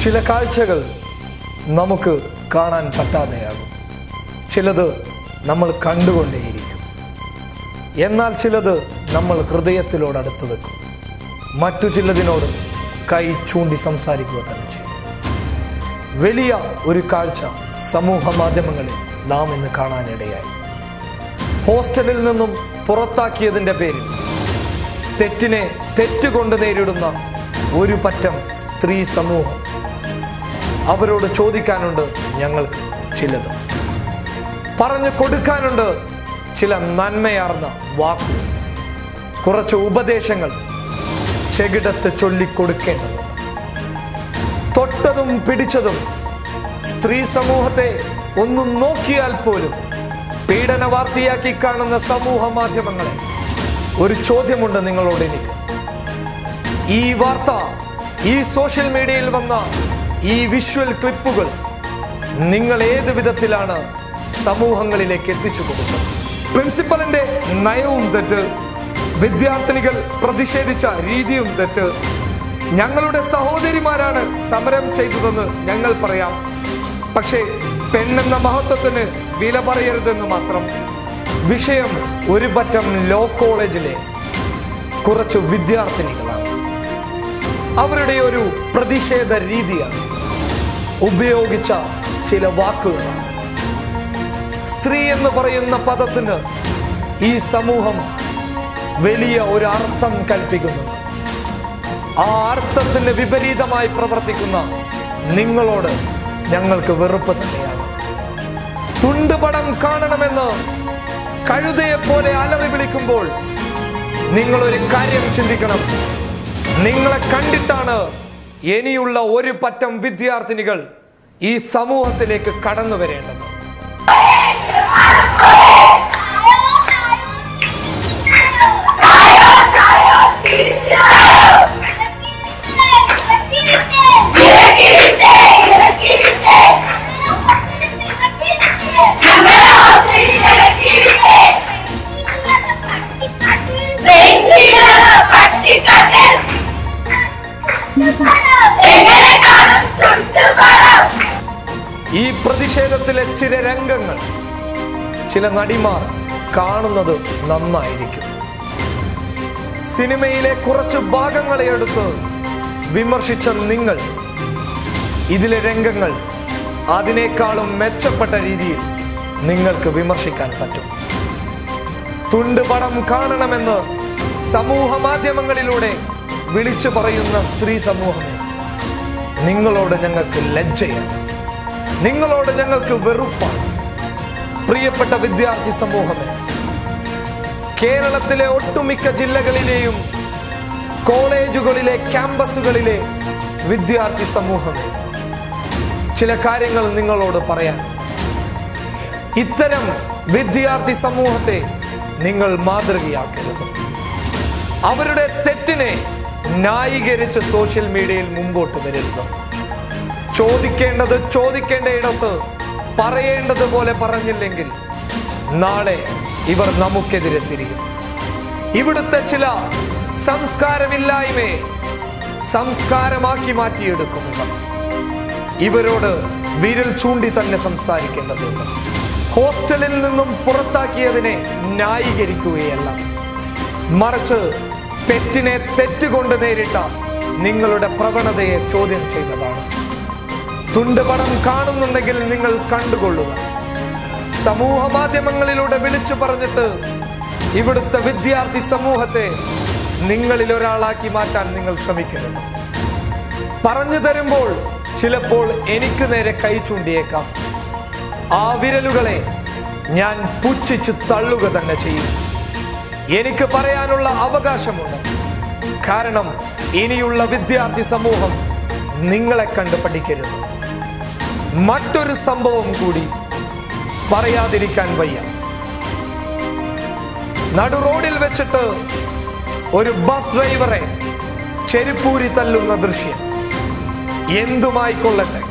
ചില കാഴ്ചകൾ നമുക്ക് കാണാൻ പറ്റാതെയാകും. ചിലത് നമ്മൾ കണ്ടുകൊണ്ടേയിരിക്കും. എന്നാൽ ചിലത് നമ്മൾ ഹൃദയത്തിലോട് അടുത്ത് വെക്കും. മറ്റു ചിലതിനോട് കൈ ചൂണ്ടി സംസാരിക്കുക തന്നെ ചെയ്യും. വലിയ ഒരു കാഴ്ച സമൂഹ മാധ്യമങ്ങളിൽ നാം ഇന്ന് കാണാനിടയായി. ഹോസ്റ്റലിൽ നിന്നും പുറത്താക്കിയതിൻ്റെ പേരിൽ തെറ്റിനെ തെറ്റുകൊണ്ട് നേരിടുന്ന ഒരു പറ്റം സ്ത്രീ സമൂഹം. അവരോട് ചോദിക്കാനുണ്ട് ഞങ്ങൾക്ക് ചിലത്, പറഞ്ഞു കൊടുക്കാനുണ്ട് ചില നന്മയാർന്ന വാക്കുകൾ, കുറച്ച് ഉപദേശങ്ങൾ ചെകിടത്ത് ചൊല്ലിക്കൊടുക്കേണ്ടതുണ്ട്. തൊട്ടതും പിടിച്ചതും സ്ത്രീ സമൂഹത്തെ ഒന്നും നോക്കിയാൽ പോലും പീഡന വാർത്തയാക്കി കാണുന്ന സമൂഹ മാധ്യമങ്ങളെ ഒരു ചോദ്യമുണ്ട് നിങ്ങളോട് എനിക്ക്. ഈ വാർത്ത, ഈ സോഷ്യൽ മീഡിയയിൽ വന്ന ഈ വിഷ്വൽ ക്ലിപ്പുകൾ നിങ്ങൾ ഏത് വിധത്തിലാണ് സമൂഹങ്ങളിലേക്ക് എത്തിച്ചു കൊടുക്കുന്നത്? പ്രിൻസിപ്പലിന്റെ നയവും തെറ്റ്, വിദ്യാർത്ഥിനികൾ പ്രതിഷേധിച്ച രീതിയും തെറ്റ്. ഞങ്ങളുടെ സഹോദരിമാരാണ് സമരം ചെയ്തതെന്ന് ഞങ്ങൾ പറയാം, പക്ഷേ പെണ്ണെന്ന മഹത്വത്തിന് വില പറയരുതെന്ന് മാത്രം. വിഷയം ഒരു പറ്റം ലോ കോളേജിലെ കുറച്ച് വിദ്യാർത്ഥിനികളാണ്. അവരുടെ ഒരു പ്രതിഷേധ രീതിയാണ്, ഉപയോഗിച്ച ചില വാക്കുകളാണ്. സ്ത്രീ എന്ന് പറയുന്ന പദത്തിന് ഈ സമൂഹം വലിയ ഒരു അർത്ഥം കൽപ്പിക്കുന്നുണ്ട്. ആ അർത്ഥത്തിന് വിപരീതമായി പ്രവർത്തിക്കുന്ന നിങ്ങളോട് ഞങ്ങൾക്ക് വെറുപ്പ് തന്നെയാണ്. തുണ്ടുപടം കാണണമെന്ന് കഴുതയെ പോലെ അലറി വിളിക്കുമ്പോൾ നിങ്ങളൊരു കാര്യം ചിന്തിക്കണം. നിങ്ങളെ കണ്ടിട്ടാണ് ഇനിയുള്ള ഒരു പറ്റം വിദ്യാർത്ഥിനികൾ ഈ സമൂഹത്തിലേക്ക് കടന്നു വരേണ്ടത്. ഈ പ്രതിഷേധത്തിലെ ചില രംഗങ്ങൾ ചില നടിമാർ കാണുന്നത് നന്നായിരിക്കും. സിനിമയിലെ കുറച്ച് ഭാഗങ്ങളെ എടുത്ത് വിമർശിച്ച നിങ്ങൾ ഇതിലെ രംഗങ്ങൾ അതിനേക്കാളും മെച്ചപ്പെട്ട രീതിയിൽ നിങ്ങൾക്ക് വിമർശിക്കാൻ പറ്റും. തുണ്ടുപടം കാണണമെന്ന് സമൂഹ മാധ്യമങ്ങളിലൂടെ വിളിച്ചു പറയുന്ന സ്ത്രീ സമൂഹമേ, നിങ്ങളോട് ഞങ്ങൾക്ക് ലജ്ജയാണ്, നിങ്ങളോട് ഞങ്ങൾക്ക് വെറുപ്പാണ്. പ്രിയപ്പെട്ട വിദ്യാർത്ഥി സമൂഹമേ, കേരളത്തിലെ ഒട്ടുമിക്ക ജില്ലകളിലെയും കോളേജുകളിലെ ക്യാമ്പസുകളിലെ വിദ്യാർത്ഥി സമൂഹമേ, ചില കാര്യങ്ങൾ നിങ്ങളോട് പറയാൻ. ഇത്തരം വിദ്യാർത്ഥി സമൂഹത്തെ നിങ്ങൾ മാതൃകയാക്കരുത്. അവരുടെ തെറ്റിനെ ന്യായീകരിച്ച് സോഷ്യൽ മീഡിയയിൽ മുമ്പോട്ട് വരരുത്. ചോദിക്കേണ്ടത് ചോദിക്കേണ്ട ഇടത്ത് പറയേണ്ടതുപോലെ പറഞ്ഞില്ലെങ്കിൽ നാളെ ഇവർ നമുക്കെതിരെ തിരിയും. ഇവിടുത്തെ ചില സംസ്കാരമില്ലായ്മയെ സംസ്കാരമാക്കി മാറ്റിയെടുക്കും ഇവർ. ഇവരോട് വിരൽ ചൂണ്ടി തന്നെ സംസാരിക്കേണ്ടതുണ്ട്. ഹോസ്റ്റലിൽ നിന്നും പുറത്താക്കിയതിനെ ന്യായീകരിക്കുകയല്ല, മറിച്ച് തെറ്റിനെ തെറ്റുകൊണ്ട് നേരിട്ട നിങ്ങളുടെ പ്രവണതയെ ചോദ്യം ചെയ്തതാണ്. തുണ്ടുപടം കാണുന്നുണ്ടെങ്കിൽ നിങ്ങൾ കണ്ടുകൊള്ളുക. സമൂഹ മാധ്യമങ്ങളിലൂടെ വിളിച്ചു പറഞ്ഞിട്ട് ഇവിടുത്തെ വിദ്യാർത്ഥി സമൂഹത്തെ നിങ്ങളിൽ ഒരാളാക്കി മാറ്റാൻ നിങ്ങൾ ശ്രമിക്കരുത്. പറഞ്ഞു തരുമ്പോൾ ചിലപ്പോൾ എനിക്ക് നേരെ കൈ ചൂണ്ടിയേക്കാം. ആ വിരലുകളെ ഞാൻ പുച്ഛിച്ച് തള്ളുക തന്നെ ചെയ്യും. എനിക്ക് പറയാനുള്ള അവകാശമുണ്ട്. കാരണം ഇനിയുള്ള വിദ്യാർത്ഥി സമൂഹം നിങ്ങളെ കണ്ട് പഠിക്കരുത്. മറ്റൊരു സംഭവം കൂടി പറയാതിരിക്കാൻ വയ്യ. നടു റോഡിൽ വെച്ചിട്ട് ഒരു ബസ് ഡ്രൈവറെ ചെരുപ്പൂരി തല്ലുന്ന ദൃശ്യം. എന്തുമായിക്കൊള്ളട്ടെ,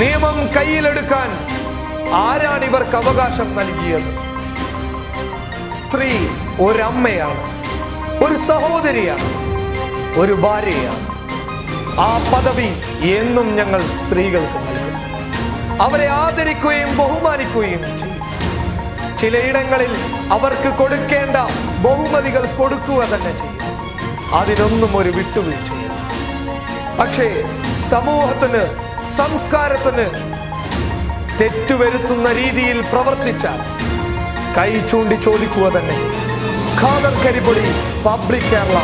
നിയമം കയ്യിലെടുക്കാൻ ആരാണ് ഇവർക്ക് അവകാശം നൽകിയത്? സ്ത്രീ ഒരമ്മയാണ്, ഒരു സഹോദരിയാണ്, ഒരു ഭാര്യയാണ്. ആ പദവി എന്നും ഞങ്ങൾ സ്ത്രീകൾക്ക് നൽകും. അവരെ ആദരിക്കുകയും ബഹുമാനിക്കുകയും ചെയ്യും. ചിലയിടങ്ങളിൽ അവർക്ക് കൊടുക്കേണ്ട ബഹുമതികൾ കൊടുക്കുക തന്നെ ചെയ്യും. അതിനൊന്നും ഒരു വിട്ടുവീഴ്ചയില്ല. പക്ഷേ സമൂഹത്തിന്, സംസ്കാരത്തിന് തെറ്റുവരുത്തുന്ന രീതിയിൽ പ്രവർത്തിച്ചാൽ കൈ ചൂണ്ടി ചോദിക്കുക തന്നെ ചെയ്യും. ഖാദർ കരിപ്പൊടി, പബ്ലിക് കേരള.